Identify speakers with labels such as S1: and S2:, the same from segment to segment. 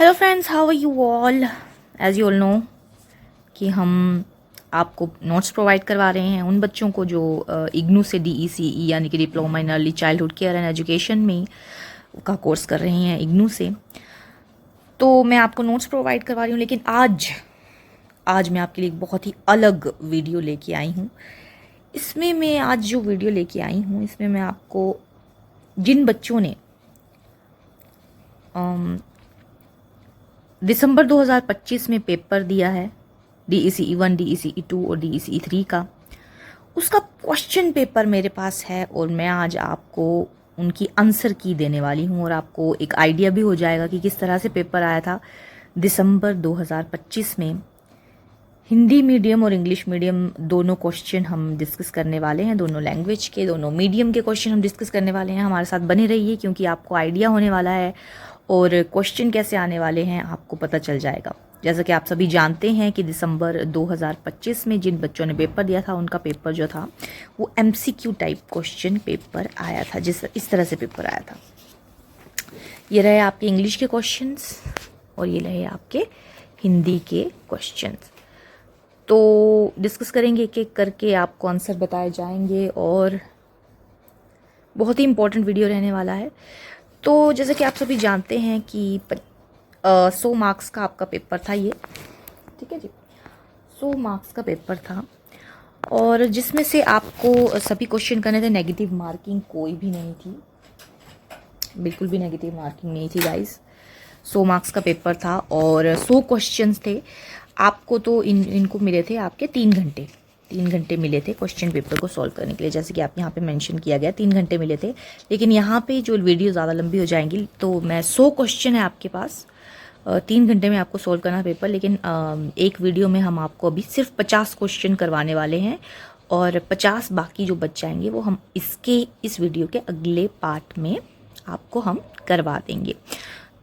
S1: Hello friends, how are you all. As you all know कि हम आपको notes provide करवा रहे हैं उन बच्चों को जो इग्नू से DECE यानी कि diploma in early childhood care and education में का कोर्स कर रहे हैं इग्नू से। तो मैं आपको नोट्स प्रोवाइड करवा रही हूँ, लेकिन आज मैं आपके लिए एक बहुत ही अलग वीडियो लेके आई हूँ। इसमें मैं आज जो वीडियो लेके आई हूँ इसमें मैं आपको जिन बच्चों ने दिसंबर 2025 में पेपर दिया है DECE 1, DECE 2 और DECE 3 का, उसका क्वेश्चन पेपर मेरे पास है और मैं आज आपको उनकी आंसर की देने वाली हूँ और आपको एक आइडिया भी हो जाएगा कि किस तरह से पेपर आया था दिसंबर 2025 में। हिंदी मीडियम और इंग्लिश मीडियम दोनों क्वेश्चन हम डिस्कस करने वाले हैं, दोनों लैंग्वेज के, दोनों मीडियम के क्वेश्चन हम डिस्कस करने वाले हैं। हमारे साथ बने रहिए क्योंकि आपको आइडिया होने वाला है और क्वेश्चन कैसे आने वाले हैं आपको पता चल जाएगा। जैसा कि आप सभी जानते हैं कि दिसंबर 2025 में जिन बच्चों ने पेपर दिया था उनका पेपर जो था वो MCQ टाइप क्वेश्चन पेपर आया था, इस तरह से पेपर आया था। ये रहे आपके इंग्लिश के क्वेश्चंस और ये रहे आपके हिंदी के क्वेश्चंस। तो डिस्कस करेंगे एक एक करके, आपको आंसर बताए जाएंगे और बहुत ही इंपॉर्टेंट वीडियो रहने वाला है। तो जैसे कि आप सभी जानते हैं कि 100 मार्क्स का आपका पेपर था ये, ठीक है जी। 100 मार्क्स का पेपर था और जिसमें से आपको सभी क्वेश्चन करने थे। नेगेटिव मार्किंग कोई भी नहीं थी, बिल्कुल भी नेगेटिव मार्किंग नहीं थी गाइस। 100 मार्क्स का पेपर था और 100 क्वेश्चंस थे। आपको तो इनको मिले थे आपके 3 घंटे मिले थे क्वेश्चन पेपर को सॉल्व करने के लिए, जैसे कि आप यहाँ पे मेंशन किया गया 3 घंटे मिले थे। लेकिन यहाँ पे जो वीडियो ज़्यादा लंबी हो जाएंगी तो मैं 100 क्वेश्चन है आपके पास, 3 घंटे में आपको सॉल्व करना पेपर। लेकिन एक वीडियो में हम आपको अभी सिर्फ 50 क्वेश्चन करवाने वाले हैं और 50 बाकी जो बच जाएंगे वो हम इस वीडियो के अगले पार्ट में आपको हम करवा देंगे।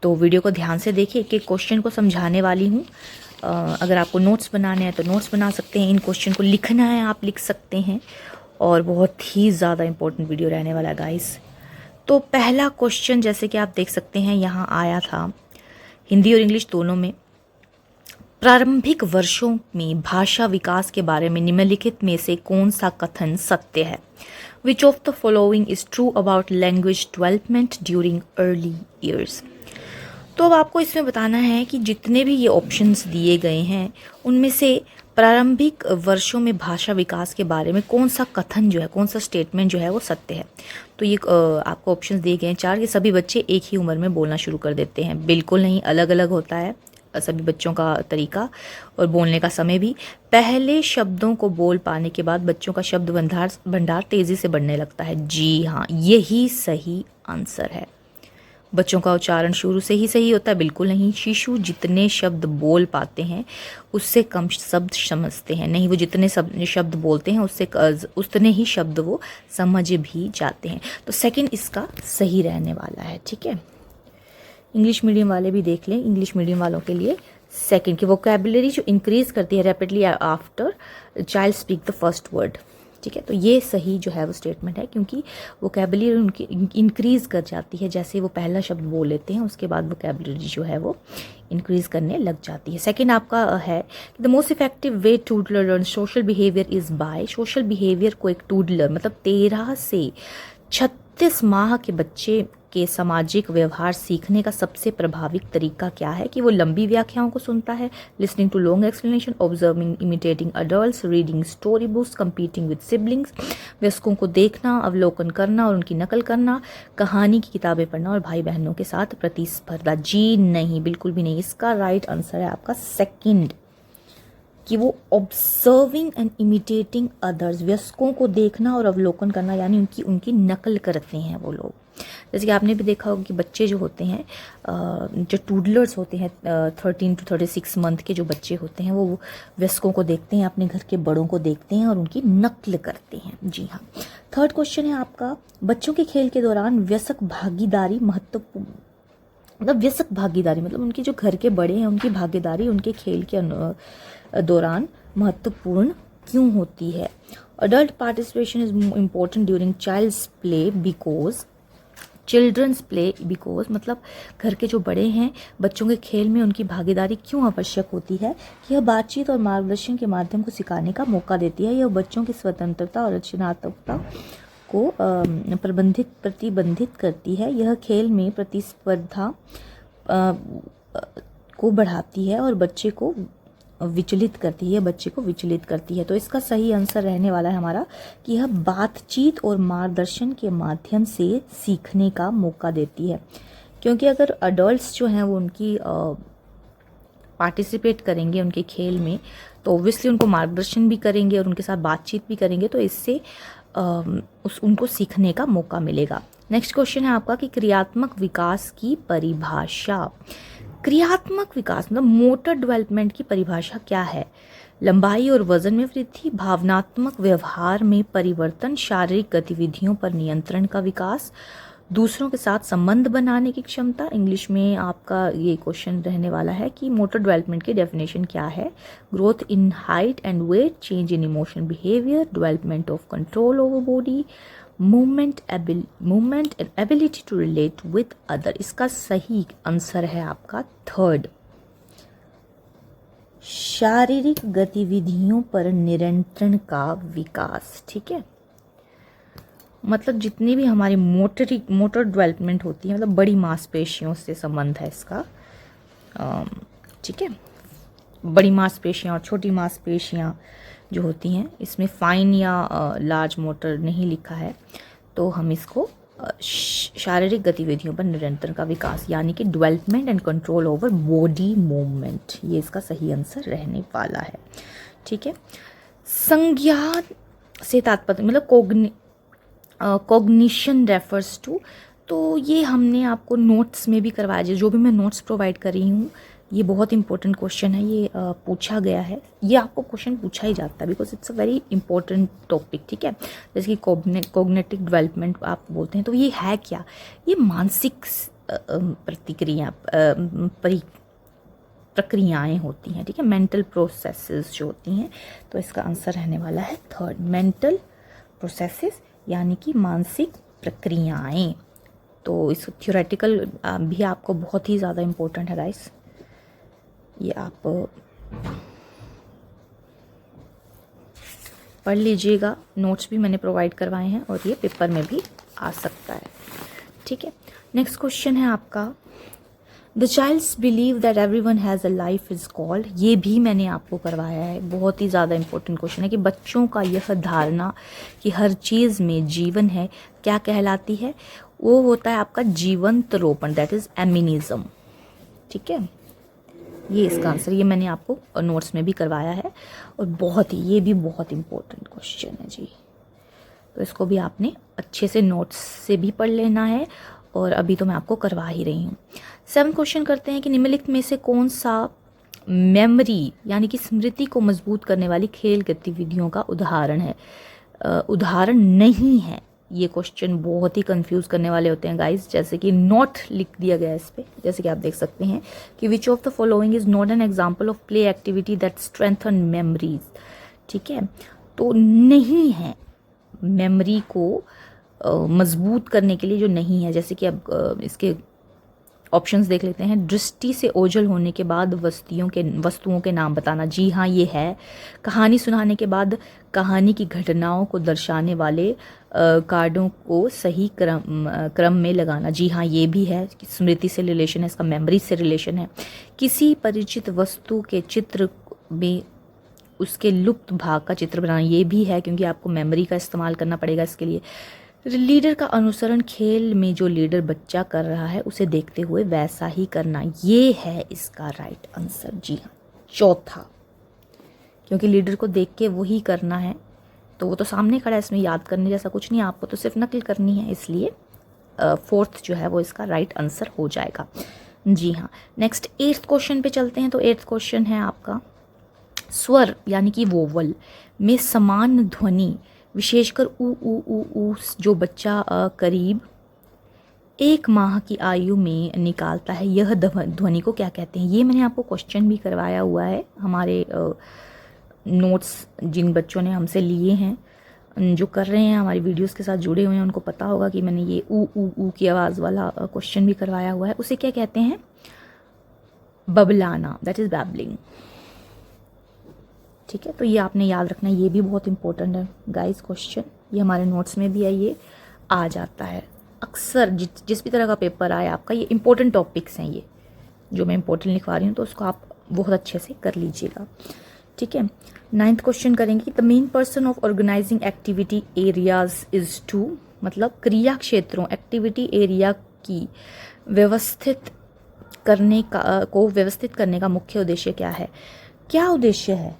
S1: तो वीडियो को ध्यान से देखिए, एक एक क्वेश्चन को समझाने वाली हूँ। अगर आपको नोट्स बनाने हैं तो नोट्स बना सकते हैं, इन क्वेश्चन को लिखना है आप लिख सकते हैं और बहुत ही ज़्यादा इंपॉर्टेंट वीडियो रहने वाला है गाइस। तो पहला क्वेश्चन जैसे कि आप देख सकते हैं यहाँ आया था हिंदी और इंग्लिश दोनों में। प्रारंभिक वर्षों में भाषा विकास के बारे में निम्नलिखित में से कौन सा कथन सत्य है? Which of the following is true about language development during early years? तो अब आपको इसमें बताना है कि जितने भी ये ऑप्शंस दिए गए हैं उनमें से प्रारंभिक वर्षों में भाषा विकास के बारे में कौन सा कथन जो है, कौन सा स्टेटमेंट जो है वो सत्य है। तो ये आपको ऑप्शंस दिए गए हैं 4 कि सभी बच्चे एक ही उम्र में बोलना शुरू कर देते हैं। बिल्कुल नहीं, अलग अलग होता है सभी बच्चों का तरीका और बोलने का समय भी। पहले शब्दों को बोल पाने के बाद बच्चों का शब्द भंडार तेजी से बढ़ने लगता है। जी हाँ, यही सही आंसर है। बच्चों का उच्चारण शुरू से ही सही होता है? बिल्कुल नहीं। शिशु जितने शब्द बोल पाते हैं उससे कम शब्द समझते हैं। नहीं, वो जितने शब्द बोलते हैं उससे उतने ही शब्द वो समझ भी जाते हैं। तो सेकंड इसका सही रहने वाला है, ठीक है। इंग्लिश मीडियम वाले भी देख लें, इंग्लिश मीडियम वालों के लिए सेकंड की वोकैबुलरी जो इंक्रीज करती है rapidly after child speak the first word, ठीक है। तो ये सही जो है वो स्टेटमेंट है क्योंकि वोकैबुलरी उनकी इंक्रीज कर जाती है जैसे वो पहला शब्द बोल लेते हैं, उसके बाद वोकैबुलरी जो है वो इंक्रीज करने लग जाती है। सेकंड आपका है the most effective way toddler learn social behaviour is by. Social behaviour को एक टूडलर मतलब 13 से 36 माह के बच्चे के सामाजिक व्यवहार सीखने का सबसे प्रभावी तरीका क्या है? कि वो लंबी व्याख्याओं को सुनता है, listening to long explanation, observing, imitating adults, reading story books, competing with siblings, वयस्कों को देखना, अवलोकन करना और उनकी नकल करना, कहानी की किताबें पढ़ना और भाई बहनों के साथ प्रतिस्पर्धा। जी नहीं, बिल्कुल भी नहीं। इसका राइट आंसर है आपका सेकंड कि वो ऑब्जर्विंग एंड इमिटेटिंग अदर्स, वयस्कों को देखना और अवलोकन करना यानी उनकी नकल करते हैं वो लोग। जैसे कि आपने भी देखा होगा कि बच्चे जो होते हैं जो टूडलर्स होते हैं 13 to 36 मंथ के जो बच्चे होते हैं वो वयस्कों को देखते हैं, अपने घर के बड़ों को देखते हैं और उनकी नकल करते हैं। जी हाँ। थर्ड क्वेश्चन है आपका बच्चों के खेल के दौरान वयस्क भागीदारी महत्वपूर्ण, मतलब वयस्क भागीदारी मतलब उनके जो घर के बड़े हैं उनकी भागीदारी उनके खेल के दौरान महत्वपूर्ण क्यों होती है? Adult participation is important during child's play because children's play because मतलब घर के जो बड़े हैं बच्चों के खेल में उनकी भागीदारी क्यों आवश्यक होती है कि यह बातचीत और मार्गदर्शन के माध्यम को सिखाने का मौका देती है। यह बच्चों की स्वतंत्रता और रचनात्मकता को प्रतिबंधित करती है। यह खेल में प्रतिस्पर्धा को बढ़ाती है और बच्चे को विचलित करती है, बच्चे को विचलित करती है। तो इसका सही आंसर रहने वाला है हमारा कि यह बातचीत और मार्गदर्शन के माध्यम से सीखने का मौका देती है। क्योंकि अगर अडल्ट्स जो हैं वो उनकी पार्टिसिपेट करेंगे उनके खेल में, तो ऑब्वियसली उनको मार्गदर्शन भी करेंगे और उनके साथ बातचीत भी करेंगे, तो इससे उनको सीखने का मौका मिलेगा। नेक्स्ट क्वेश्चन है आपका कि क्रियात्मक विकास की परिभाषा। क्रियात्मक विकास मतलब मोटर डेवलपमेंट की परिभाषा क्या है? लंबाई और वजन में वृद्धि, भावनात्मक व्यवहार में परिवर्तन, शारीरिक गतिविधियों पर नियंत्रण का विकास, दूसरों के साथ संबंध बनाने की क्षमता। इंग्लिश में आपका ये क्वेश्चन रहने वाला है कि मोटर डेवलपमेंट की डेफिनेशन क्या है? Growth in height and weight, change in emotional behaviour, development of control over body, movement and ability to relate with other. इसका सही आंसर है आपका थर्ड, शारीरिक गतिविधियों पर नियंत्रण का विकास। ठीक है, मतलब जितनी भी हमारी मोटर डेवलपमेंट होती है, मतलब बड़ी मांसपेशियों से संबंध है इसका। ठीक है, बड़ी मांसपेशियाँ और छोटी मांसपेशियाँ जो होती हैं, इसमें फाइन या लार्ज मोटर नहीं लिखा है, तो हम इसको शारीरिक गतिविधियों पर नियंत्रण का विकास यानी कि development and control over body movement, ये इसका सही आंसर रहने वाला है। ठीक है, संज्ञान से तात्पर्य मतलब कॉग्निशन रेफर्स टू, तो ये हमने आपको नोट्स में भी करवाया, जो भी मैं नोट्स प्रोवाइड कर रही हूँ, ये बहुत इंपॉर्टेंट क्वेश्चन है, ये पूछा गया है, ये आपको क्वेश्चन पूछा ही जाता है because it's a very important topic. ठीक है, जैसे कि कॉग्निटिव डेवलपमेंट आप बोलते हैं, तो ये है क्या? ये मानसिक प्रक्रियाएं होती हैं। ठीक है, मेंटल प्रोसेसेस जो होती हैं, तो इसका आंसर रहने वाला है थर्ड, मेंटल प्रोसेसेस यानी कि मानसिक प्रक्रियाएं। तो इस थ्योरेटिकल भी आपको बहुत ही ज़्यादा इम्पोर्टेंट है गाइस, ये आप पढ़ लीजिएगा, नोट्स भी मैंने प्रोवाइड करवाए हैं और ये पेपर में भी आ सकता है। ठीक है, नेक्स्ट क्वेश्चन है आपका, the child's believe that everyone has a life is called, ये भी मैंने आपको करवाया है, बहुत ही ज़्यादा इंपॉर्टेंट क्वेश्चन है कि बच्चों का यह धारणा कि हर चीज़ में जीवन है क्या कहलाती है? वो होता है आपका जीवंत रोपण, दैट इज़ एमिनिज्म। ठीक है, ये इसका आंसर, ये मैंने आपको नोट्स में भी करवाया है और बहुत ही, ये भी बहुत इंपॉर्टेंट क्वेश्चन है जी, तो इसको भी आपने अच्छे से नोट्स से भी पढ़ लेना है और अभी तो मैं आपको करवा ही रही हूँ। 7 क्वेश्चन करते हैं कि निम्नलिखित में से कौन सा मेमोरी यानी कि स्मृति को मजबूत करने वाली खेल गतिविधियों का उदाहरण है? उदाहरण नहीं है। ये क्वेश्चन बहुत ही कंफ्यूज करने वाले होते हैं गाइस, जैसे कि नॉट लिख दिया गया है इस पे, जैसे कि आप देख सकते हैं कि which of the following is not an example of play activity that strengthen memories. ठीक है, तो नहीं है मेमोरी को मजबूत करने के लिए, जो नहीं है, जैसे कि अब इसके ऑप्शंस देख लेते हैं। दृष्टि से ओझल होने के बाद वस्तुओं के नाम बताना, जी हाँ ये है। कहानी सुनाने के बाद कहानी की घटनाओं को दर्शाने वाले कार्डों को सही क्रम में लगाना, जी हाँ ये भी है, स्मृति से रिलेशन है इसका, मेमोरी से रिलेशन है। किसी परिचित वस्तु के चित्र में उसके लुप्त भाग का चित्र बनाना, ये भी है क्योंकि आपको मेमोरी का इस्तेमाल करना पड़ेगा इसके लिए। लीडर का अनुसरण, खेल में जो लीडर बच्चा कर रहा है उसे देखते हुए वैसा ही करना, ये है इसका राइट आंसर। जी हाँ, चौथा, क्योंकि लीडर को देख के वही करना है, तो वो तो सामने खड़ा है, इसमें याद करने जैसा कुछ नहीं, आपको तो सिर्फ नकल करनी है, इसलिए फोर्थ जो है वो इसका राइट आंसर हो जाएगा। जी हाँ, नेक्स्ट 8th क्वेश्चन पे चलते हैं। तो 8th क्वेश्चन है आपका, स्वर यानी कि वोवल में समान ध्वनि विशेषकर ऊ जो बच्चा करीब 1 माह की आयु में निकालता है, यह ध्वनि को क्या कहते हैं? ये मैंने आपको क्वेश्चन भी करवाया हुआ है, हमारे नोट्स जिन बच्चों ने हमसे लिए हैं जो कर रहे हैं हमारी वीडियोस के साथ जुड़े हुए हैं उनको पता होगा कि मैंने ये ऊ ऊ ऊ की आवाज़ वाला क्वेश्चन भी करवाया हुआ है। उसे क्या कहते हैं? बबलाना, दैट इज़ बैबलिंग। ठीक है, तो ये आपने याद रखना है, ये भी बहुत इंपॉर्टेंट है गाइस क्वेश्चन। ये हमारे नोट्स में भी है, ये आ जाता है अक्सर जिस भी तरह का पेपर आए आपका। ये इंपॉर्टेंट टॉपिक्स हैं, ये जो मैं इंपॉर्टेंट लिखवा रही हूँ, तो उसको आप बहुत अच्छे से कर लीजिएगा। ठीक है, 9th क्वेश्चन करेंगे। The main person of organising activity areas is to, मतलब क्रिया क्षेत्रों, एक्टिविटी एरिया की व्यवस्थित करने का मुख्य उद्देश्य क्या है? क्या उद्देश्य है?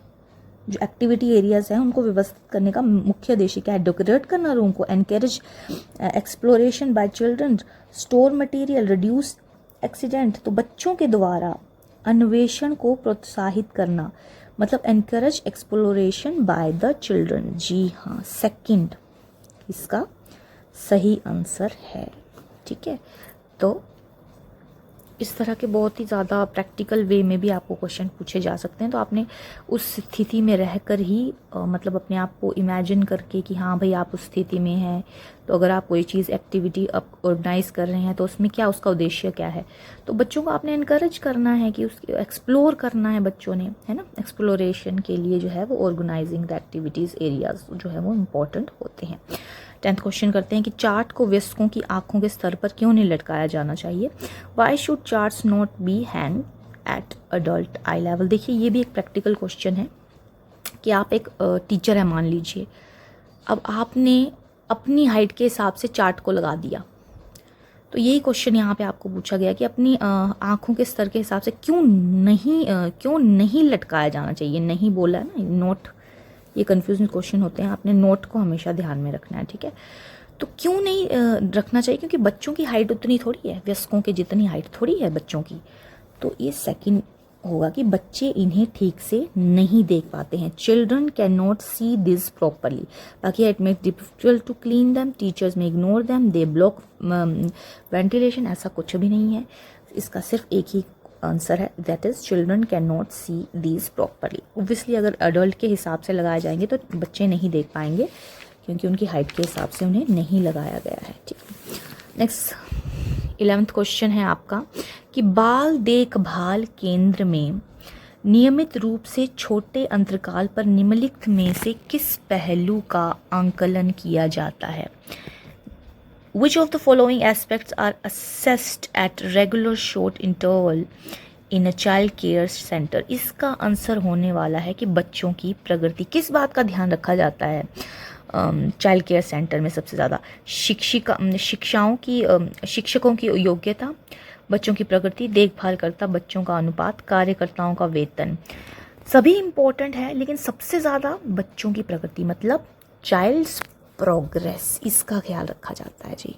S1: जो एक्टिविटी एरियाज हैं उनको व्यवस्थित करने का मुख्य उद्देश्य क्या है? डेकोरेट करना रूम को, encourage exploration by children, store material, reduce accident. तो बच्चों के द्वारा अन्वेषण को प्रोत्साहित करना, मतलब encourage exploration by the children. जी हाँ, सेकंड इसका सही आंसर है। ठीक है, तो इस तरह के बहुत ही ज़्यादा प्रैक्टिकल वे में भी आपको क्वेश्चन पूछे जा सकते हैं। तो आपने उस स्थिति में रहकर ही मतलब अपने आप को इमेजिन करके कि हाँ भाई आप उस स्थिति में हैं, तो अगर आप कोई चीज़ एक्टिविटी ऑर्गेनाइज कर रहे हैं तो उसमें क्या, उसका उद्देश्य क्या है। तो बच्चों को आपने इनकरेज करना है कि उसकी एक्सप्लोर करना है बच्चों ने, है ना। एक्सप्लोरेशन के लिए जो है वो ऑर्गेनाइजिंग द एक्टिविटीज़ एरियाज जो है वो इम्पॉर्टेंट होते हैं। 10th क्वेश्चन करते हैं कि चार्ट को वयस्कों की आंखों के स्तर पर क्यों नहीं लटकाया जाना चाहिए? Why should charts not be hang at adult eye level? देखिए ये भी एक प्रैक्टिकल क्वेश्चन है कि आप एक टीचर है मान लीजिए, अब आपने अपनी हाइट के हिसाब से चार्ट को लगा दिया, तो यही क्वेश्चन यहाँ पे आपको पूछा गया कि अपनी आंखों के स्तर के हिसाब से क्यों नहीं लटकाया जाना चाहिए। नहीं बोला है ना, नोट, ये कन्फ्यूजिंग क्वेश्चन होते हैं, आपने नोट को हमेशा ध्यान में रखना है। ठीक है, तो क्यों नहीं रखना चाहिए? क्योंकि बच्चों की हाइट उतनी थोड़ी है, वयस्कों के जितनी हाइट थोड़ी है बच्चों की। तो ये सेकंड होगा कि बच्चे इन्हें ठीक से नहीं देख पाते हैं। Children can not see this properly, बाकी it make difficult to clean them, teachers में ignore them, they block ventilation. ऐसा कुछ भी नहीं है, इसका सिर्फ एक ही आंसर है, that is children can not see these properly. Obviously अगर अडल्ट के हिसाब से लगाए जाएंगे तो बच्चे नहीं देख पाएंगे, क्योंकि उनकी हाइट के हिसाब से उन्हें नहीं लगाया गया है। ठीक है, नेक्स्ट 11th क्वेश्चन है आपका कि बाल देखभाल केंद्र में नियमित रूप से छोटे अंतराल पर निम्नलिखित में से किस पहलू का आंकलन किया जाता है? Which of the following aspects are assessed at regular short interval in a child care center? इसका आंसर होने वाला है कि बच्चों की प्रगति। किस बात का ध्यान रखा जाता है चाइल्ड केयर सेंटर में? सबसे ज़्यादा शिक्षकों की योग्यता, बच्चों की प्रगति, देखभालकर्ता बच्चों का अनुपात, कार्यकर्ताओं का वेतन। सभी इम्पोर्टेंट है, लेकिन सबसे ज़्यादा बच्चों की प्रगति, मतलब चाइल्ड्स प्रोग्रेस, इसका ख्याल रखा जाता है जी।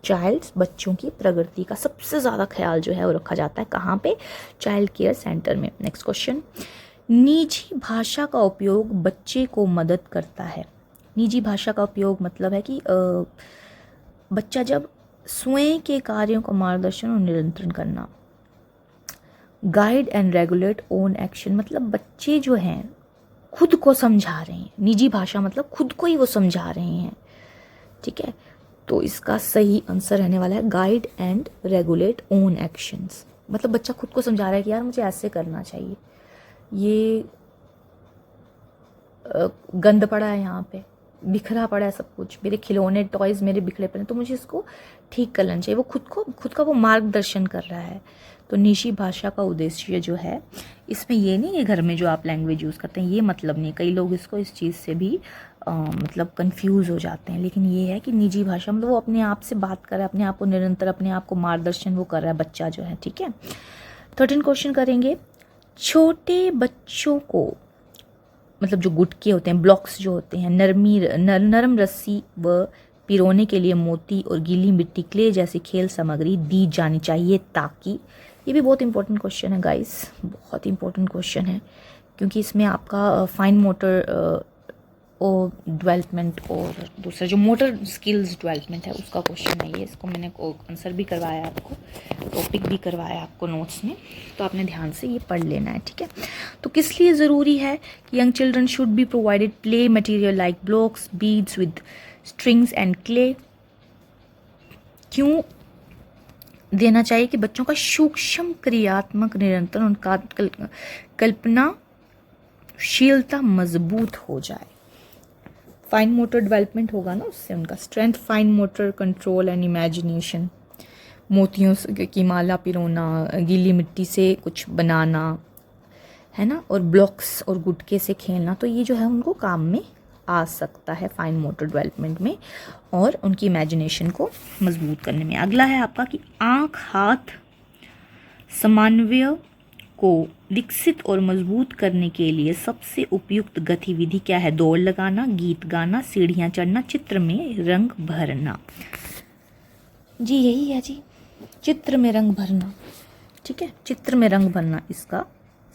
S1: चाइल्ड्स, बच्चों की प्रगति का सबसे ज़्यादा ख्याल जो है वो रखा जाता है कहाँ पे? चाइल्ड केयर सेंटर में। नेक्स्ट क्वेश्चन, निजी भाषा का उपयोग बच्चे को मदद करता है। निजी भाषा का उपयोग मतलब है कि बच्चा जब स्वयं के कार्यों का मार्गदर्शन और नियंत्रण करना। Guide and regulate own action, मतलब बच्चे जो हैं खुद को समझा रहे हैं। निजी भाषा मतलब खुद को ही वो समझा रहे हैं। ठीक है, तो इसका सही आंसर रहने वाला है guide and regulate own actions. मतलब बच्चा खुद को समझा रहा है कि यार मुझे ऐसे करना चाहिए, ये गंद पड़ा है, यहाँ पे बिखरा पड़ा है सब कुछ, मेरे खिलौने टॉयज मेरे बिखरे पड़े हैं, तो मुझे इसको ठीक कर लेना चाहिए। वो खुद का वो मार्गदर्शन कर रहा है। तो निजी भाषा का उद्देश्य जो है इसमें ये नहीं है घर में जो आप लैंग्वेज यूज़ करते हैं, ये मतलब नहीं। कई लोग इसको इस चीज़ से भी मतलब कंफ्यूज हो जाते हैं, लेकिन ये है कि निजी भाषा मतलब वो अपने आप से बात कर रहा है, अपने आप को निरंतर, अपने आप को मार्गदर्शन वो कर रहा है बच्चा जो है। ठीक है, 13 क्वेश्चन करेंगे। छोटे बच्चों को मतलब जो गुटके होते हैं, ब्लॉक्स जो होते हैं, नरम रस्सी व पिरोने के लिए मोती और गीली मिट्टी, क्ले जैसी खेल सामग्री दी जानी चाहिए ताकि, ये भी बहुत इंपॉर्टेंट क्वेश्चन है गाइस, बहुत इंपॉर्टेंट क्वेश्चन है, क्योंकि इसमें आपका फाइन मोटर और डेवलपमेंट और दूसरा जो मोटर स्किल्स डेवलपमेंट है उसका क्वेश्चन है ये। इसको मैंने आंसर भी करवाया आपको, टॉपिक भी करवाया आपको नोट्स में, तो आपने ध्यान से ये पढ़ लेना है, ठीक है। तो किस लिए ज़रूरी है कि young children should be provided play material like blocks, beads with strings and clay. क्यों देना चाहिए कि बच्चों का सूक्ष्म क्रियात्मक निरंतर उनका कल्पनाशीलता मजबूत हो जाए। फाइन मोटर डेवलपमेंट होगा ना उससे, उनका strength, fine motor control and imagination, मोतियों की माला पिरोना, गीली मिट्टी से कुछ बनाना, है ना, और ब्लॉक्स और गुटके से खेलना, तो ये जो है उनको काम में आ सकता है फाइन मोटर डेवलपमेंट में और उनकी इमेजिनेशन को मजबूत करने में। अगला है आपका कि आँख हाथ समन्वय को विकसित और मजबूत करने के लिए सबसे उपयुक्त गतिविधि क्या है? दौड़ लगाना, गीत गाना, सीढ़ियाँ चढ़ना, चित्र में रंग भरना। जी यही है जी, चित्र में रंग भरना, ठीक है, चित्र में रंग भरना इसका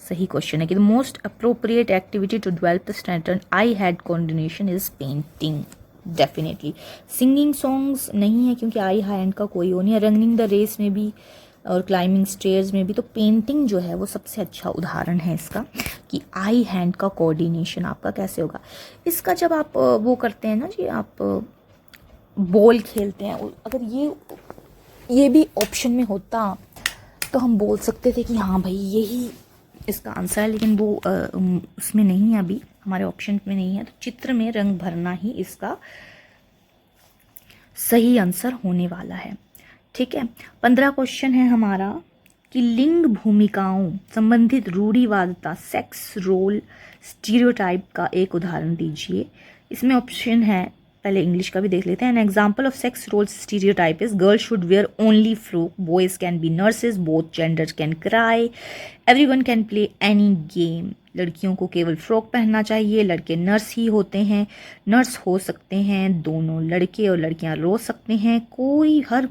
S1: सही क्वेश्चन है कि the most appropriate activity to develop the standard eye hand coordination is painting. Definitely singing songs नहीं है क्योंकि आई हैंड का कोई वो नहीं है। रनिंग द रेस में भी और क्लाइंबिंग स्टेयर्स में भी, तो पेंटिंग जो है वो सबसे अच्छा उदाहरण है इसका कि आई हैंड का कोऑर्डिनेशन आपका कैसे होगा। इसका जब आप वो करते हैं ना जी, आप बॉल खेलते हैं, अगर ये भी ऑप्शन में होता तो हम बोल सकते थे कि हाँ भाई यही इसका आंसर है, लेकिन वो उसमें नहीं है, अभी हमारे ऑप्शन में नहीं है। तो चित्र में रंग भरना ही इसका सही आंसर होने वाला है, ठीक है। 15 क्वेश्चन है हमारा कि लिंग भूमिकाओं संबंधित रूढ़िवादिता, सेक्स रोल स्टीरियोटाइप का एक उदाहरण दीजिए। इसमें ऑप्शन है, पहले इंग्लिश का भी देख लेते हैं। An example of sex role stereotype is girl should wear only frock, boys can be nurses, both genders can cry, everyone can play any game. लड़कियों को केवल फ्रॉक पहनना चाहिए, लड़के नर्स ही होते हैं, नर्स हो सकते हैं दोनों, लड़के और लड़कियां रो सकते हैं, हर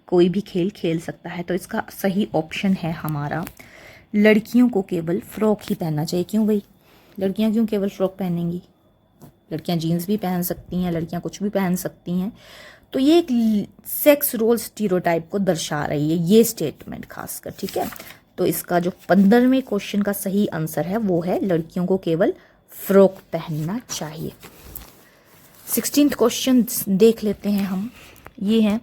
S1: कोई भी खेल खेल सकता है। तो इसका सही ऑप्शन है हमारा, लड़कियों को केवल फ्रॉक ही पहनना चाहिए। क्यों भाई, लड़कियां क्यों केवल फ्रॉक पहनेंगी? लड़कियां जीन्स भी पहन सकती हैं, लड़कियां कुछ भी पहन सकती हैं। तो ये एक सेक्स रोल स्टीरियोटाइप को दर्शा रही है ये स्टेटमेंट खासकर, ठीक है। तो इसका जो 15वें क्वेश्चन का सही आंसर है वो है लड़कियों को केवल फ्रॉक पहनना चाहिए। 16th क्वेश्चन देख लेते हैं हम, ये है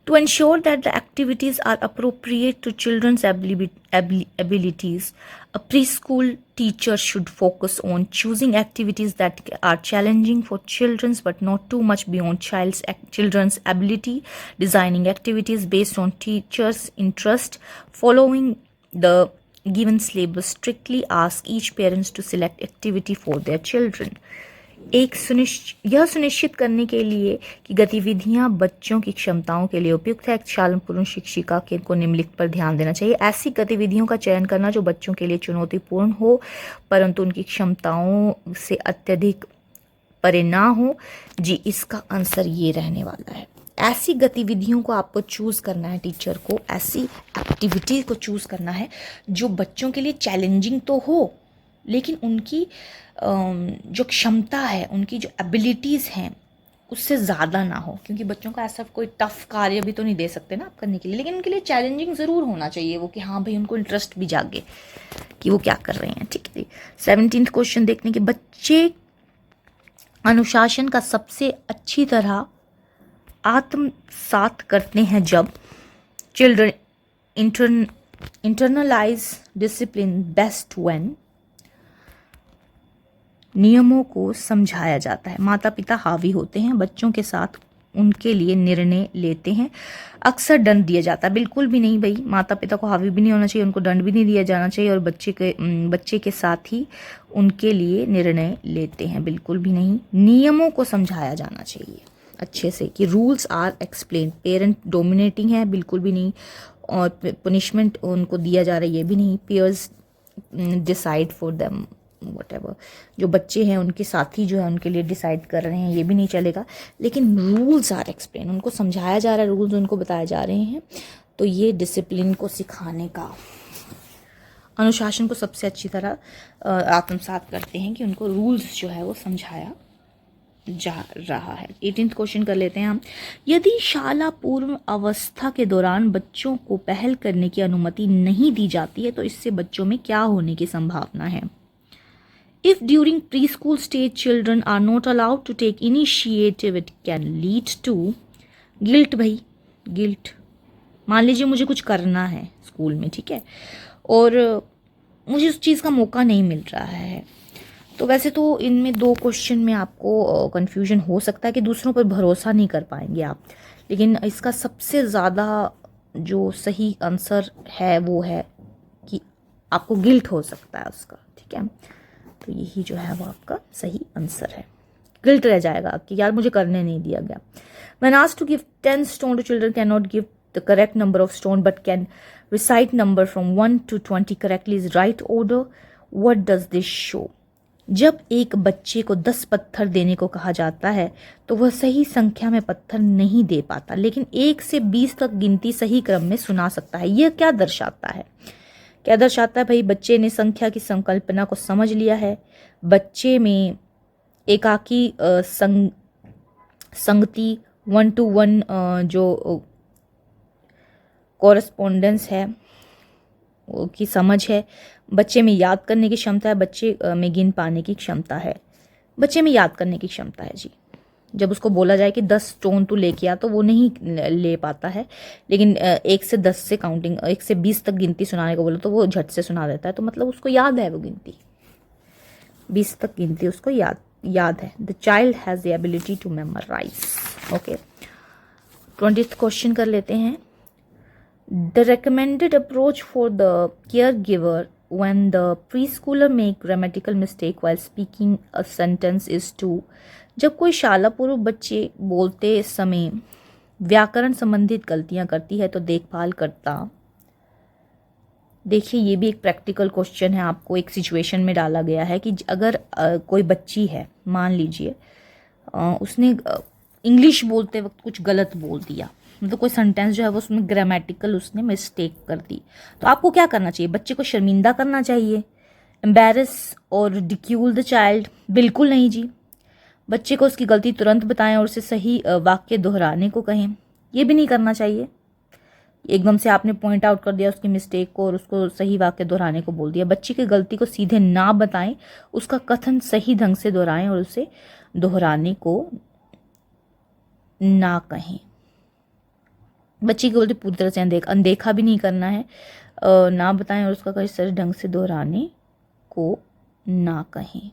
S1: to ensure that the activities are appropriate to children's abilities, a preschool teacher should focus on choosing activities that are challenging for children but not too much beyond children's ability, designing activities based on teachers' interest, following the given syllabus, strictly ask each parents to select activity for their children. यह सुनिश्चित करने के लिए कि गतिविधियां बच्चों की क्षमताओं के लिए उपयुक्त है, शालांतरण शिक्षिका को निम्नलिखित पर ध्यान देना चाहिए। ऐसी गतिविधियों का चयन करना जो बच्चों के लिए चुनौतीपूर्ण हो परंतु उनकी क्षमताओं से अत्यधिक परे ना हो। जी इसका आंसर ये रहने वाला है। ऐसी गतिविधियों को आपको चूज़ करना है, टीचर को ऐसी एक्टिविटी को चूज़ करना है जो बच्चों के लिए चैलेंजिंग तो हो लेकिन उनकी जो क्षमता है, उनकी जो एबिलिटीज़ हैं उससे ज़्यादा ना हो, क्योंकि बच्चों का ऐसा कोई टफ कार्य भी तो नहीं दे सकते ना आप करने के लिए, लेकिन उनके लिए चैलेंजिंग ज़रूर होना चाहिए वो, कि हाँ भाई उनको इंटरेस्ट भी जागे कि वो क्या कर रहे हैं, ठीक है। 17th क्वेश्चन देखने के, बच्चे अनुशासन का सबसे अच्छी तरह आत्मसात करते हैं जब children internalise discipline best when नियमों को समझाया जाता है, माता पिता हावी होते हैं, बच्चों के साथ उनके लिए निर्णय लेते हैं, अक्सर दंड दिया जाता है। बिल्कुल भी नहीं भाई, माता पिता को हावी भी नहीं होना चाहिए, उनको दंड भी नहीं दिया जाना चाहिए, और बच्चे के साथ ही उनके लिए निर्णय लेते हैं, बिल्कुल भी नहीं। नियमों को समझाया जाना चाहिए अच्छे से कि rules are explain. Parent dominating है, बिल्कुल भी नहीं, और पनिशमेंट उनको दिया जा रहा है ये भी नहीं। Pairs decide for them whatever, जो बच्चे हैं उनके साथी जो है उनके लिए डिसाइड कर रहे हैं ये भी नहीं चलेगा, लेकिन रूल्स आर एक्सप्लेन, उनको समझाया जा रहा है, रूल्स उनको बताए जा रहे हैं, तो ये डिसिप्लिन को सिखाने का अनुशासन को सबसे अच्छी तरह आत्मसात करते हैं कि उनको रूल्स जो है वो समझाया जा रहा है। 18th क्वेश्चन कर लेते हैं हम। यदि शाला पूर्व अवस्था के दौरान बच्चों को पहल करने की अनुमति नहीं दी जाती है तो इससे बच्चों में क्या होने की संभावना है? If during preschool stage children are not allowed to take initiative, it can lead to guilt। भाई गिल्ट, मान लीजिए मुझे कुछ करना है स्कूल में, ठीक है, और मुझे उस चीज़ का मौका नहीं मिल रहा है, तो वैसे तो इनमें दो क्वेश्चन में आपको कन्फ्यूजन हो सकता है कि दूसरों पर भरोसा नहीं कर पाएंगे आप, लेकिन इसका सबसे ज़्यादा जो सही आंसर है वो है कि आपको गिल्ट हो सकता है उसका, ठीक है, तो यही जो है वो आपका सही आंसर है। गिल्ट रह जाएगा कि यार मुझे करने नहीं दिया गया। When asked to give 10 stone to children cannot give the correct number of stone but can recite number from 1 to 20 correctly is right order. What does this show? जब एक बच्चे को 10 पत्थर देने को कहा जाता है तो वह सही संख्या में पत्थर नहीं दे पाता, लेकिन 1 से 20 तक गिनती सही क्रम में सुना सकता है। यह क्या दर्शाता है? क्या दर्शाता है भाई? बच्चे ने संख्या की संकल्पना को समझ लिया है, बच्चे में एकाकी संगति 1 to 1 जो कॉरस्पॉन्डेंस है की समझ है, बच्चे में याद करने की क्षमता है, बच्चे में गिन पाने की क्षमता है, बच्चे में याद करने की क्षमता है जी। जब उसको बोला जाए कि 10 स्टोन तू लेके आ तो वो नहीं ले पाता है, लेकिन 1 से 10 से काउंटिंग 1 से 20 तक गिनती सुनाने को बोलो तो वो झट से सुना देता है, तो मतलब उसको याद है वो गिनती, 20 तक गिनती उसको याद है। The child has the ability to memorise. Okay, 20th question कर लेते हैं। The recommended approach for the caregiver when the preschooler make grammatical mistake while speaking a sentence is to। जब कोई शाला पूर्व बच्चे बोलते समय व्याकरण संबंधित गलतियां करती है तो देखभाल करता। देखिए ये भी एक प्रैक्टिकल क्वेश्चन है, आपको एक सिचुएशन में डाला गया है कि अगर कोई बच्ची है, मान लीजिए उसने इंग्लिश बोलते वक्त कुछ गलत बोल दिया, मतलब कोई सेंटेंस जो है वो उसमें ग्रामेटिकल उसने मिस्टेक कर दी, तो आपको क्या करना चाहिए? बच्चे को शर्मिंदा करना चाहिए, एम्बेरस और रिडिक्यूल द चाइल्ड? बिल्कुल नहीं जी। बच्चे को उसकी गलती तुरंत बताएं और उसे सही वाक्य दोहराने को कहें, ये भी नहीं करना चाहिए। एकदम से आपने पॉइंट आउट कर दिया उसकी मिस्टेक को और उसको सही वाक्य दोहराने को बोल दिया। बच्चे की गलती को सीधे ना बताएं, उसका कथन सही ढंग से दोहराएं और उसे दोहराने को ना कहें। बच्ची की गलती पूरी तरह से अनदेखा भी नहीं करना है, ना बताएं और उसका कहीं सही ढंग से दोहराने को ना कहें।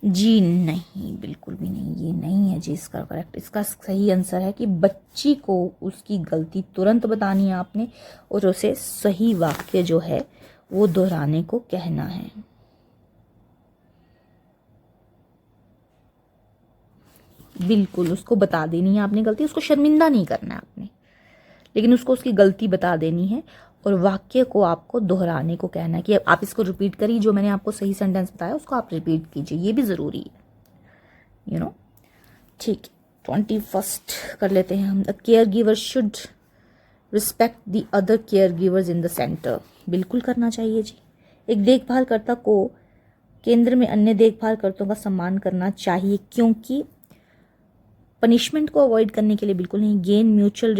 S1: जी नहीं, बिल्कुल भी नहीं, ये नहीं है जी इसका करेक्ट। इसका सही आंसर है कि बच्ची को उसकी गलती तुरंत बतानी है आपने और उसे सही वाक्य जो है वो दोहराने को कहना है। बिल्कुल उसको बता देनी है आपने गलती, उसको शर्मिंदा नहीं करना है आपने, लेकिन उसको उसकी गलती बता देनी है और वाक्य को आपको दोहराने को कहना है कि आप इसको रिपीट करिए, जो मैंने आपको सही सेंटेंस बताया उसको आप रिपीट कीजिए, ये भी ज़रूरी है, यू नो। ठीक, 21st कर लेते हैं हम। The care giver should respect the other care givers in the centre. बिल्कुल करना चाहिए जी। एक देखभालकर्ता को केंद्र में अन्य देखभालकर्ताओं का सम्मान करना चाहिए, क्योंकि पनिशमेंट को अवॉइड करने के लिए बिल्कुल नहीं, गेन म्यूचुअल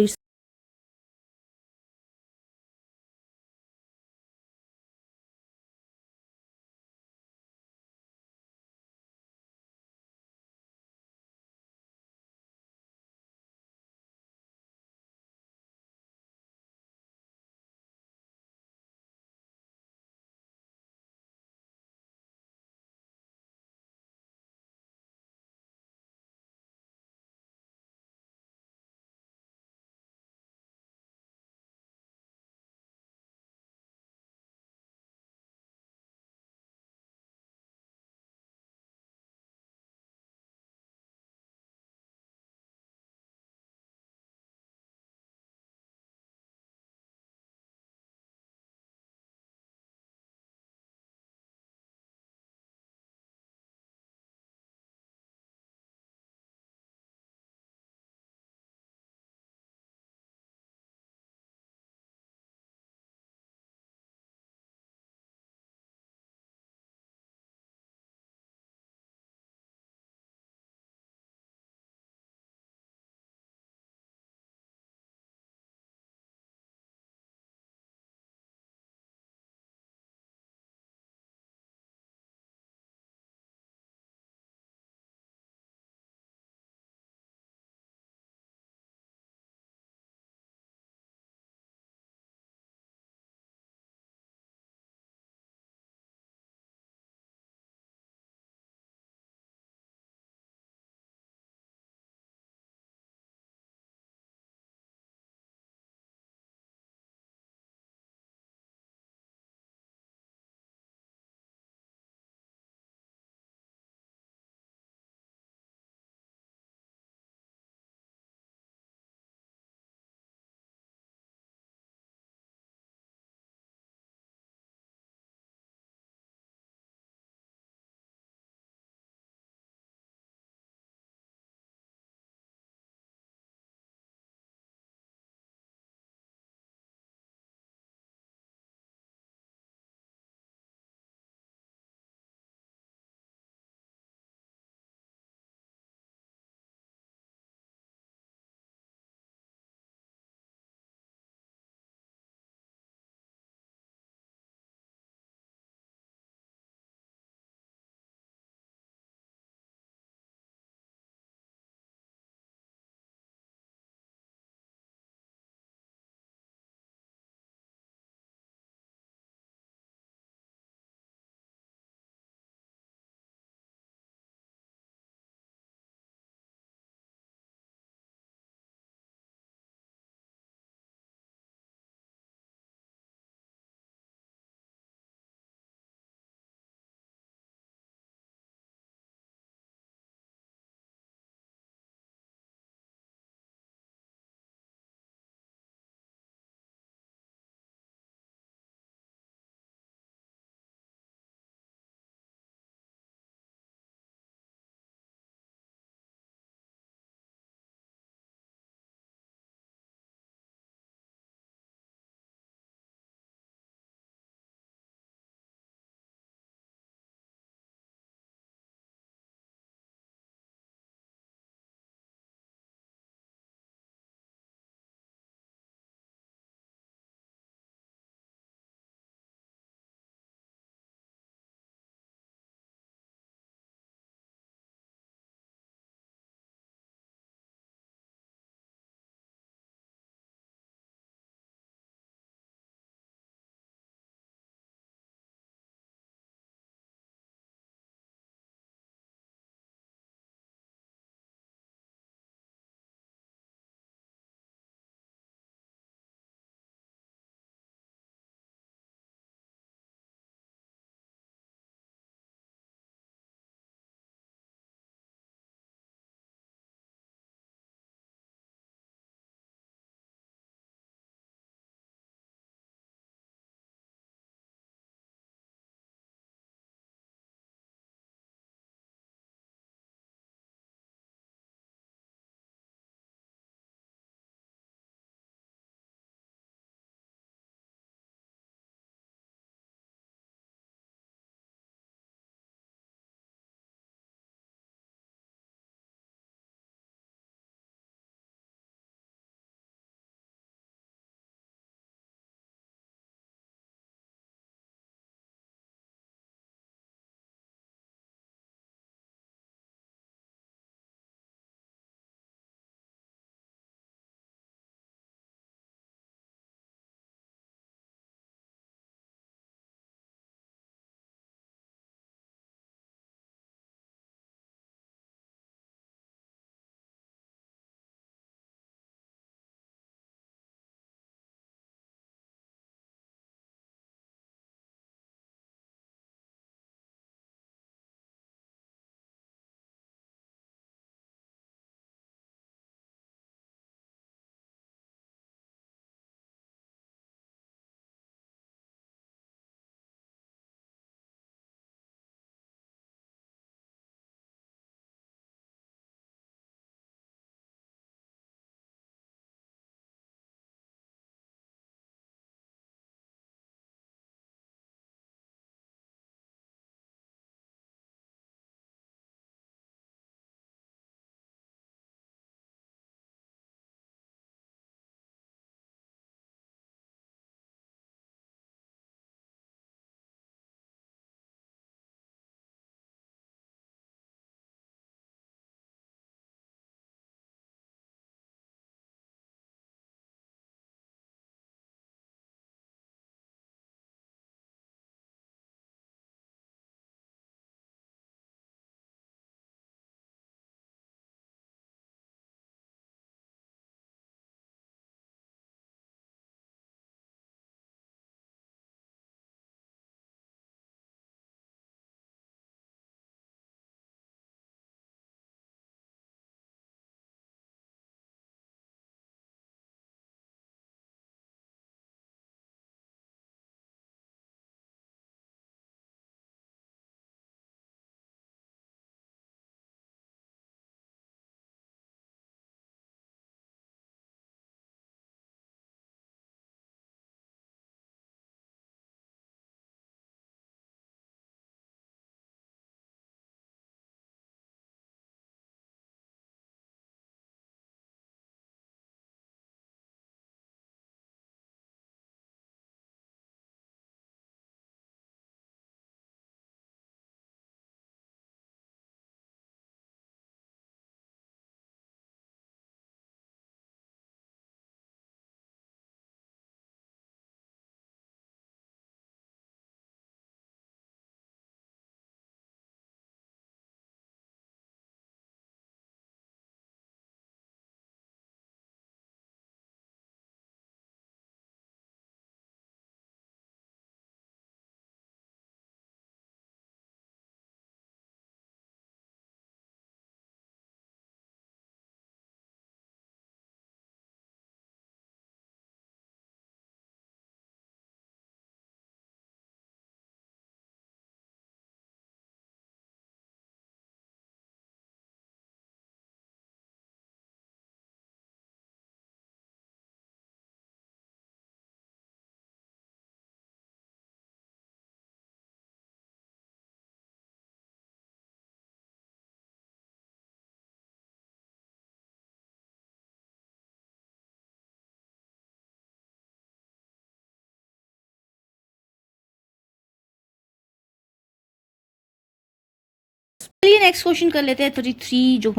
S1: चलिए नेक्स्ट क्वेश्चन कर लेते हैं 33 जो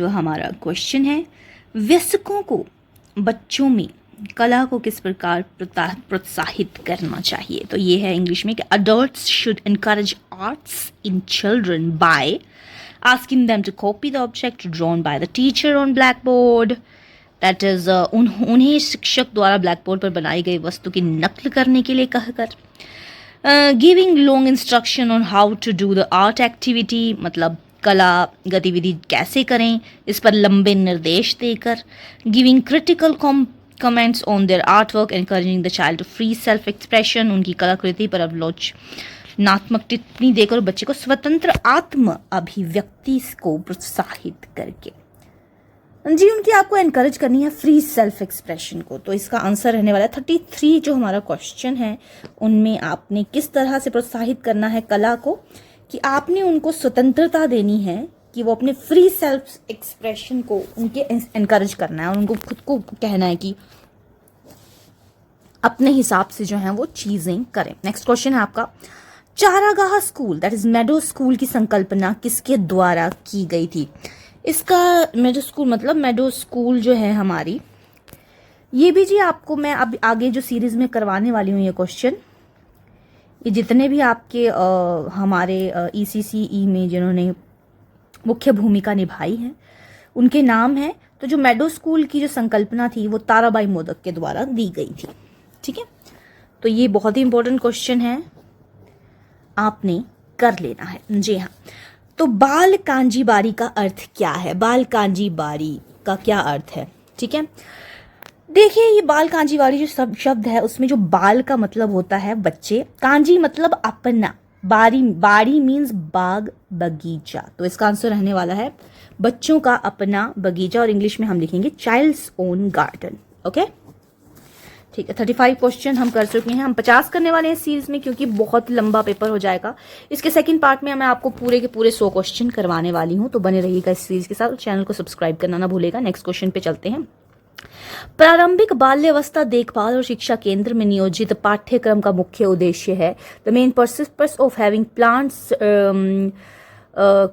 S1: हमारा क्वेश्चन है, वयस्कों को बच्चों में कला को किस प्रकार प्रोत्साहित करना चाहिए। तो ये है इंग्लिश में कि adults should encourage arts in children by asking them to copy the object drawn by the teacher on blackboard, that is उन्हें शिक्षक द्वारा ब्लैकबोर्ड पर बनाई गई वस्तु की नकल करने के लिए कहकर, giving long instruction on how to do the art activity, मतलब कला गतिविधि कैसे करें इस पर लंबे निर्देश देकर, giving critical comments on their art work, encouraging the child to free self expression, उनकी कलाकृति पर आलोचनात्मक टिप्पणी देकर बच्चे को स्वतंत्र आत्म अभिव्यक्ति को प्रोत्साहित करके। जी उनकी आपको एनकरेज करनी है फ्री सेल्फ एक्सप्रेशन को। तो इसका आंसर रहने वाला है 33 जो हमारा क्वेश्चन है उनमें आपने किस तरह से प्रोत्साहित करना है कला को, कि आपने उनको स्वतंत्रता देनी है कि वो अपने फ्री सेल्फ एक्सप्रेशन को उनके एनकरेज करना है और उनको खुद को कहना है कि अपने हिसाब से जो है वो चीजें करें। नेक्स्ट क्वेश्चन है आपका, चारागाह school that is Medo school की संकल्पना किसके द्वारा की गई थी। इसका मेडो स्कूल मतलब मेडो स्कूल जो है हमारी, ये भी जी आपको मैं अब आगे जो सीरीज में करवाने वाली हूँ ये क्वेश्चन, ये जितने भी आपके हमारे ECCE में जिन्होंने मुख्य भूमिका निभाई है उनके नाम है। तो जो मेडो स्कूल की जो संकल्पना थी वो ताराबाई मोदक के द्वारा दी गई थी। ठीक है, तो ये बहुत ही इंपॉर्टेंट क्वेश्चन है, आपने कर लेना है। जी हाँ, तो बाल कांजीबारी का अर्थ क्या है, बाल कांजीबारी का क्या अर्थ है। ठीक है, देखिए ये बाल कांजीबारी जो शब्द है उसमें जो बाल का मतलब होता है बच्चे, कांजी मतलब अपना, बाड़ी मीन्स बाग बगीचा, तो इसका आंसर रहने वाला है बच्चों का अपना बगीचा, और इंग्लिश में हम लिखेंगे चाइल्ड्स ओन गार्डन। ओके ठीक है, 35 क्वेश्चन हम कर चुके हैं, हम 50 करने वाले हैं इस सीरीज में क्योंकि बहुत लंबा पेपर हो जाएगा। इसके सेकंड पार्ट में मैं आपको पूरे के पूरे 100 क्वेश्चन करवाने वाली हूं, तो बने रहिएगा इस सीरीज के साथ, चैनल को सब्सक्राइब करना ना भूलेगा। नेक्स्ट क्वेश्चन पे चलते हैं। प्रारंभिक बाल्यावस्था देखभाल और शिक्षा केंद्र में नियोजित पाठ्यक्रम का मुख्य उद्देश्य है the main purpose of having plans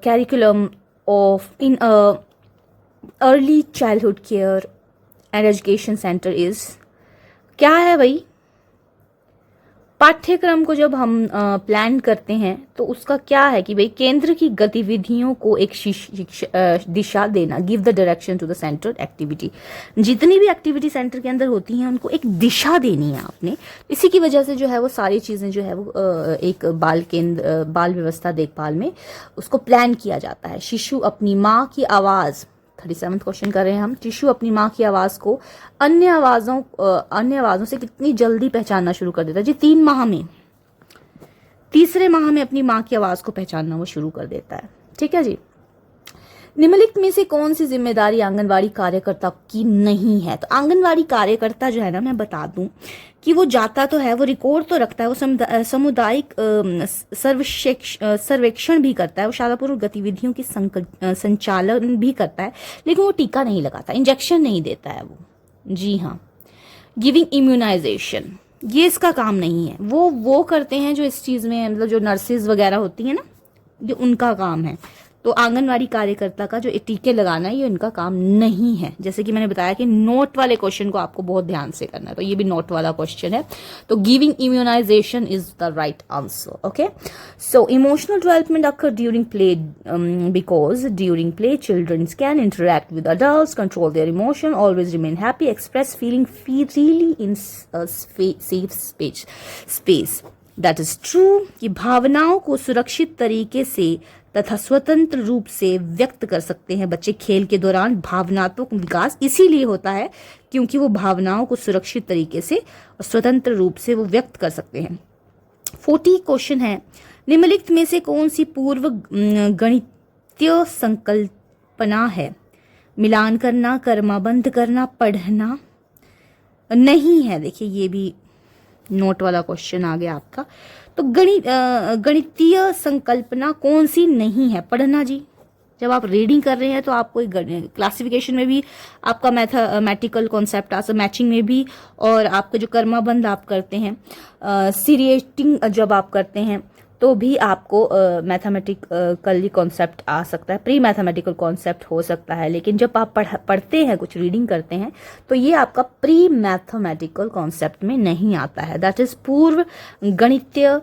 S1: curriculum of in early childhood care and education centre is, क्या है भाई, पाठ्यक्रम को जब हम प्लान करते हैं तो उसका क्या है कि भाई केंद्र की गतिविधियों को एक दिशा देना, give the direction to the centre activity, जितनी भी एक्टिविटी सेंटर के अंदर होती हैं उनको एक दिशा देनी है आपने। इसी की वजह से जो है वो सारी चीज़ें जो है वो एक बाल व्यवस्था देखभाल में उसको प्लान किया जाता है। शिशु अपनी माँ की आवाज़, 37 क्वेश्चन कर रहे हैं हम, शिशु अपनी माँ की आवाज़ को अन्य आवाज़ों से कितनी जल्दी पहचानना शुरू कर देता है। जी 3 माह में, तीसरे माह में अपनी माँ की आवाज़ को पहचानना वो शुरू कर देता है। ठीक है जी, निम्नलिखित में से कौन सी जिम्मेदारी आंगनवाड़ी कार्यकर्ता की नहीं है। तो आंगनवाड़ी कार्यकर्ता जो है ना, मैं बता दूं कि वो जाता तो है, वो रिकॉर्ड तो रखता है, वो सामुदायिक सर्वेक्षण भी करता है, वो शालापूर्व गतिविधियों की संचालन भी करता है, लेकिन वो टीका नहीं लगाता, इंजेक्शन नहीं देता है वो। जी हाँ, गिविंग इम्यूनाइजेशन ये इसका काम नहीं है, वो करते हैं जो इस चीज़ में, मतलब जो नर्सेज वगैरह होती हैं ना, जो उनका काम है। तो आंगनवाड़ी कार्यकर्ता का जो टीके लगाना है ये उनका काम नहीं है। जैसे कि मैंने बताया कि नोट वाले क्वेश्चन को आपको बहुत ध्यान से करना है, तो ये भी नोट वाला क्वेश्चन है। तो giving immunisation is the right answer. Okay, so emotional development occur during play because during play children can interact with adults, control their emotion, always remain happy, express feeling freely in safe space. That is true कि भावनाओं को सुरक्षित तरीके से तथा स्वतंत्र रूप से व्यक्त कर सकते हैं बच्चे। खेल के दौरान भावनात्मक विकास इसीलिए होता है क्योंकि वो भावनाओं को सुरक्षित तरीके से और स्वतंत्र रूप से वो व्यक्त कर सकते हैं। 40 क्वेश्चन है, निम्नलिखित में से कौन सी पूर्व गणितीय संकल्पना है। मिलान करना, कर्मबंध करना, पढ़ना नहीं है। देखिए ये भी नोट वाला क्वेश्चन आ गया आपका। तो गणितीय संकल्पना कौन सी नहीं है, पढ़ना जी। जब आप रीडिंग कर रहे हैं तो आपको क्लासिफिकेशन में भी आपका मैथमेटिकल कॉन्सेप्ट आ सकता, मैचिंग में भी, और आपका जो कर्मबंध आप करते हैं, सीरिएटिंग जब आप करते हैं तो भी आपको मैथमेटिकली कॉन्सेप्ट आ सकता है, प्री मैथमेटिकल कॉन्सेप्ट हो सकता है। लेकिन जब आप पढ़ते हैं, कुछ रीडिंग करते हैं, तो ये आपका प्री मैथमेटिकल कॉन्सेप्ट में नहीं आता है। दैट इज पूर्व गणितीय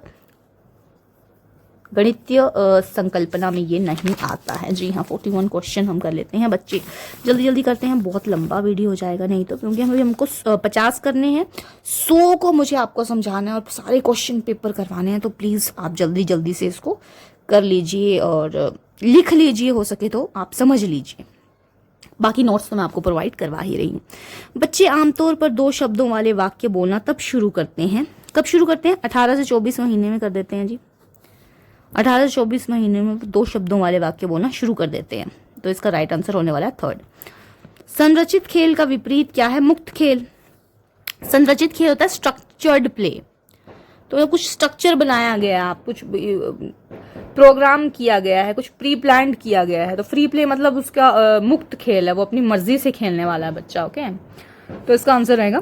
S1: संकल्पना में ये नहीं आता है। जी हाँ, 41 क्वेश्चन हम कर लेते हैं बच्चे, जल्दी जल्दी करते हैं, बहुत लंबा वीडियो हो जाएगा नहीं तो, क्योंकि हमको 50 करने हैं, 100 को मुझे आपको समझाना है और सारे क्वेश्चन पेपर करवाने हैं। तो प्लीज़ आप जल्दी जल्दी से इसको कर लीजिए और लिख लीजिए, हो सके तो आप समझ लीजिए। बाकी नोट्स तो मैं आपको प्रोवाइड करवा ही रही हूँ। बच्चे आमतौर पर 2 शब्दों वाले वाक्य बोलना तब शुरू करते हैं, कब शुरू करते हैं? 18 से 24 महीने में कर देते हैं जी। 18 से 24 महीने में 2 शब्दों वाले वाक्य बोलना शुरू कर देते हैं। तो इसका राइट आंसर होने वाला है 3rd। संरचित खेल का विपरीत क्या है? मुक्त खेल। संरचित खेल होता है स्ट्रक्चर्ड प्ले, तो कुछ स्ट्रक्चर बनाया गया है, कुछ प्रोग्राम किया गया है, कुछ प्री प्लान्ड किया गया है। तो फ्री प्ले मतलब उसका मुक्त खेल है, वो अपनी मर्जी से खेलने वाला है बच्चा। ओके, तो इसका आंसर रहेगा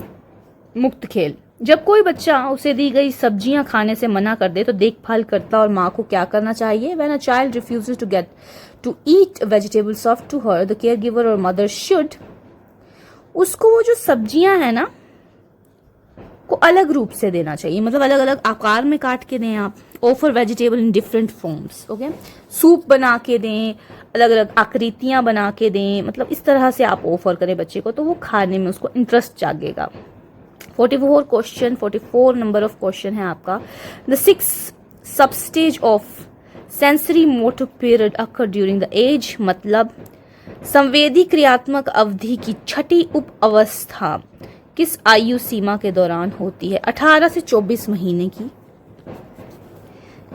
S1: मुक्त खेल। जब कोई बच्चा उसे दी गई सब्जियां खाने से मना कर दे तो देखभाल करता और माँ को क्या करना चाहिए? When a child refuses to eat vegetables served to her, the caregiver or mother should, उसको वो जो सब्जियां है ना को अलग रूप से देना चाहिए, मतलब अलग अलग आकार में काट के दें आप। Offer vegetable in different forms. Okay, soup बना के दें, अलग अलग आकृतियां बना के दें, मतलब इस तरह से आप ऑफर करें बच्चे को, तो वो खाने में उसको इंटरेस्ट जागेगा। 44 नंबर ऑफ क्वेश्चन है आपका। The 6th sub stage of sensory motor period occur during the age, मतलब संवेदी क्रियात्मक अवधि की 6ठी उप अवस्था किस आयु सीमा के दौरान होती है? 18 से 24 महीने की।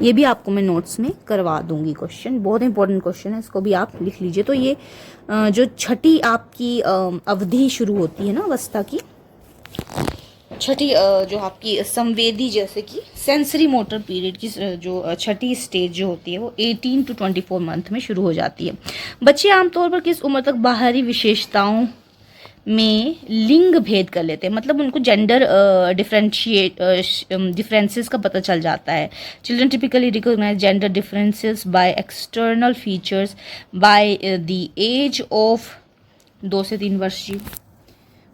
S1: ये भी आपको मैं नोट्स में करवा दूंगी क्वेश्चन, बहुत इंपॉर्टेंट क्वेश्चन है, इसको भी आप लिख लीजिए। तो ये जो 6ठी आपकी अवधि शुरू होती है ना अवस्था की, 6ठी जो आपकी संवेदी, जैसे कि सेंसरी मोटर पीरियड की जो 6ठी स्टेज जो होती है वो 18 to 24 मंथ में शुरू हो जाती है। बच्चे आमतौर पर किस उम्र तक बाहरी विशेषताओं में लिंग भेद कर लेते हैं, मतलब उनको जेंडर डिफरेंसेस का पता चल जाता है। Children typically recognise gender differences by external features by the age of 2 से 3 वर्ष।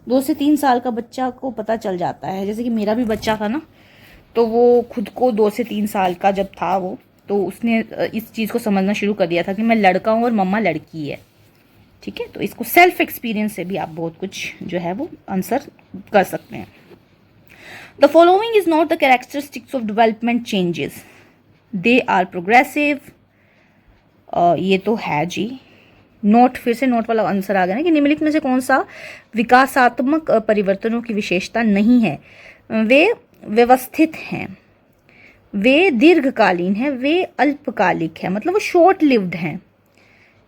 S1: 2 से 3 साल का बच्चा को पता चल जाता है, जैसे कि मेरा भी बच्चा था ना, तो वो खुद को 2 से 3 साल का जब था वो, तो उसने इस चीज़ को समझना शुरू कर दिया था कि मैं लड़का हूँ और मम्मा लड़की है। ठीक है, तो इसको सेल्फ एक्सपीरियंस से भी आप बहुत कुछ जो है वो आंसर कर सकते हैं। The following is not the characteristics of development changes, they are progressive. ये तो है जी, नोट, फिर से नोट वाला आंसर आ गया ना कि निम्नलिखित में से कौन सा विकासात्मक परिवर्तनों की विशेषता नहीं है? वे व्यवस्थित हैं, वे दीर्घकालीन हैं, वे अल्पकालिक है, मतलब वो शॉर्ट लिव्ड हैं।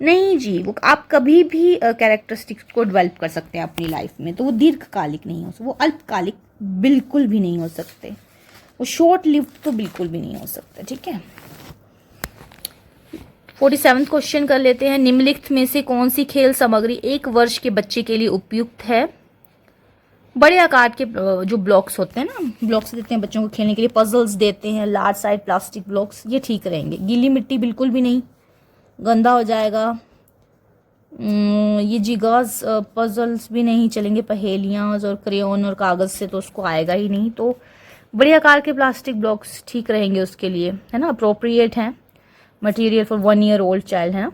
S1: नहीं जी, वो आप कभी भी कैरेक्टरिस्टिक्स को डेवलप कर सकते हैं अपनी लाइफ में, तो वो दीर्घकालिक नहीं हो सकते, वो अल्पकालिक बिल्कुल भी नहीं हो सकते, वो शॉर्ट लिव्ड तो बिल्कुल भी नहीं हो सकते। ठीक है, 47 क्वेश्चन कर लेते हैं। निम्नलिखित में से कौन सी खेल सामग्री 1 वर्ष के बच्चे के लिए उपयुक्त है? बड़े आकार के जो ब्लॉक्स होते हैं ना, ब्लॉक्स देते हैं बच्चों को खेलने के लिए, पजल्स देते हैं, लार्ज साइज प्लास्टिक ब्लॉक्स, ये ठीक रहेंगे। गीली मिट्टी बिल्कुल भी नहीं, गंदा हो जाएगा। ये जिगाज पजल्स भी नहीं चलेंगे, पहेलियाँ और क्रेयॉन और कागज़ से तो उसको आएगा ही नहीं। तो बड़े आकार के प्लास्टिक ब्लॉक्स ठीक रहेंगे उसके लिए, है ना, अप्रोप्रिएट हैं। Material for 1 year old child, है ना।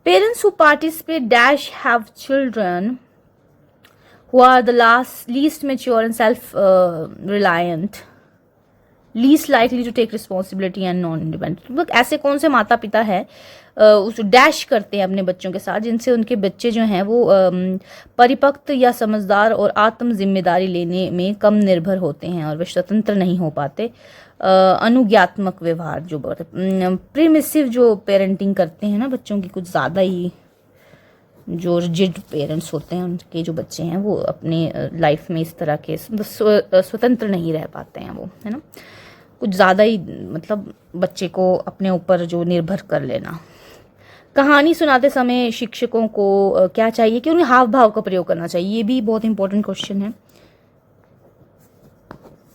S1: Parents who participate dash have children who are the least mature and self-reliant, least likely to take responsibility and non-independent। मतलब ऐसे कौन से माता पिता है उस डैश करते हैं अपने बच्चों के साथ, जिनसे उनके बच्चे जो हैं वो परिपक्व या समझदार और आत्म जिम्मेदारी लेने में कम निर्भर होते हैं और वे स्वतंत्र नहीं हो पाते। अनुज्ञात्मक व्यवहार जो प्रिमिसिव जो पेरेंटिंग करते हैं ना बच्चों की, कुछ ज़्यादा ही जो रिजिड पेरेंट्स होते हैं उनके जो बच्चे हैं वो अपने लाइफ में इस तरह के स्वतंत्र नहीं रह पाते हैं वो, है ना, कुछ ज़्यादा ही मतलब बच्चे को अपने ऊपर जो निर्भर कर लेना। कहानी सुनाते समय शिक्षकों को क्या चाहिए कि उन्हें हाव भाव का प्रयोग करना चाहिए, ये भी बहुत इंपॉर्टेंट क्वेश्चन है,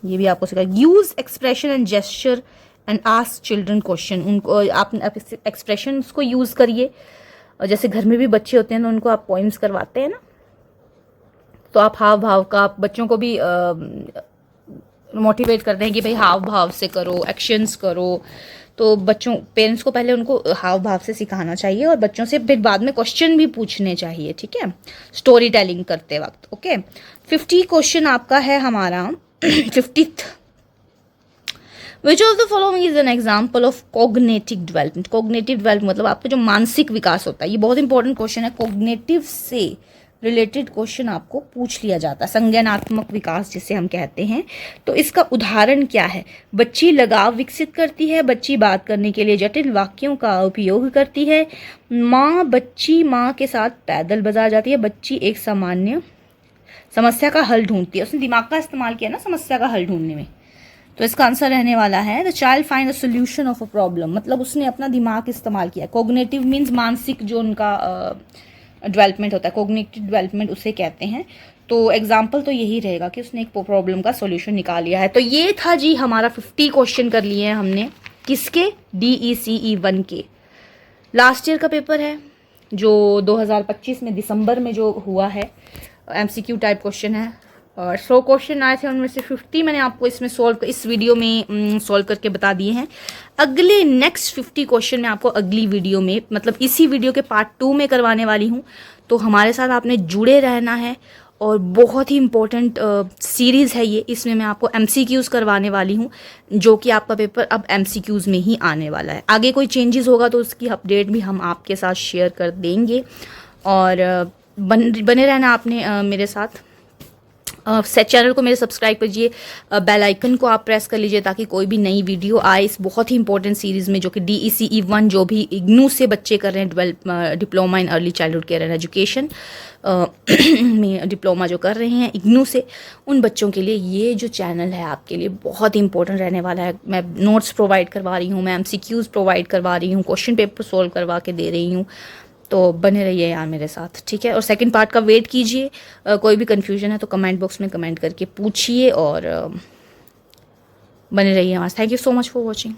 S1: ये भी आपको सिखाया। Use expression and gesture and ask children question. उनको आप एक्सप्रेशंस को यूज़ करिए। और जैसे घर में भी बच्चे होते हैं तो उनको आप पोइम्स करवाते हैं ना, तो आप हाव भाव का आप बच्चों को भी मोटिवेट करते हैं कि भाई हाव भाव से करो, एक्शंस करो। तो बच्चों पेरेंट्स को पहले उनको हाव भाव से सिखाना चाहिए और बच्चों से फिर बाद में क्वेश्चन भी पूछने चाहिए, ठीक है, स्टोरी टेलिंग करते वक्त। ओके, 50 क्वेश्चन आपका है हमारा 50th। Which of the following is an example of cognitive development. Cognitive development मतलब आपका जो मानसिक विकास होता है, ये बहुत इंपॉर्टेंट क्वेश्चन है। कॉग्नेटिव से रिलेटेड क्वेश्चन आपको पूछ लिया जाता है, संज्ञानात्मक विकास जिसे हम कहते हैं। तो इसका उदाहरण क्या है? बच्ची लगाव विकसित करती है, बच्ची बात करने के लिए जटिल वाक्यों का उपयोग करती है, बच्ची माँ के साथ पैदल बाजार जाती है, बच्ची एक सामान्य समस्या का हल ढूंढती है। उसने दिमाग का इस्तेमाल किया ना समस्या का हल ढूंढने में। तो इसका आंसर रहने वाला है the child find a solution of a problem, मतलब उसने अपना दिमाग इस्तेमाल किया। कॉग्निटिव मीन्स मानसिक जो उनका डेवलपमेंट होता है, कॉग्निटिव डेवलपमेंट उसे कहते हैं। तो एग्जाम्पल तो यही रहेगा कि उसने एक प्रॉब्लम का सॉल्यूशन निकाल लिया है। तो ये था जी हमारा 50 क्वेश्चन कर लिए हैं हमने, किसके? DECE 1 के। लास्ट ईयर का पेपर है जो 2025 में दिसंबर में जो हुआ है, MCQ टाइप क्वेश्चन है और 100 क्वेश्चन आए थे, उनमें से 50 मैंने आपको इसमें इस वीडियो में सॉल्व करके बता दिए हैं। अगले नेक्स्ट 50 क्वेश्चन मैं आपको अगली वीडियो में, मतलब इसी वीडियो के पार्ट 2 में करवाने वाली हूँ। तो हमारे साथ आपने जुड़े रहना है और बहुत ही इंपॉर्टेंट सीरीज़ है ये। इसमें मैं आपको MCQs करवाने वाली हूँ, जो कि आपका पेपर अब MCQs में ही आने वाला है। आगे कोई चेंजेस होगा तो उसकी अपडेट भी हम आपके साथ शेयर कर देंगे। और बने रहना आपने मेरे साथ। चैनल को मेरे सब्सक्राइब कीजिए, बेल आइकन को आप प्रेस कर लीजिए ताकि कोई भी नई वीडियो आए इस बहुत ही इंपॉर्टेंट सीरीज़ में, जो कि DECE 1 जो भी इग्नू से बच्चे कर रहे हैं, diploma in early childhood care and education में डिप्लोमा जो कर रहे हैं इग्नू से, उन बच्चों के लिए ये जो चैनल है आपके लिए बहुत ही इंपॉर्टेंट रहने वाला है। मैं नोट्स प्रोवाइड करवा रही हूँ, मैं MCQs प्रोवाइड करवा रही हूँ, क्वेश्चन पेपर सोल्व करवा के दे रही हूँ। तो बने रहिए यार मेरे साथ, ठीक है। और सेकंड पार्ट का वेट कीजिए। कोई भी कन्फ्यूजन है तो कमेंट बॉक्स में कमेंट करके पूछिए और बने रहिए हमारे। Thank you so much for watching.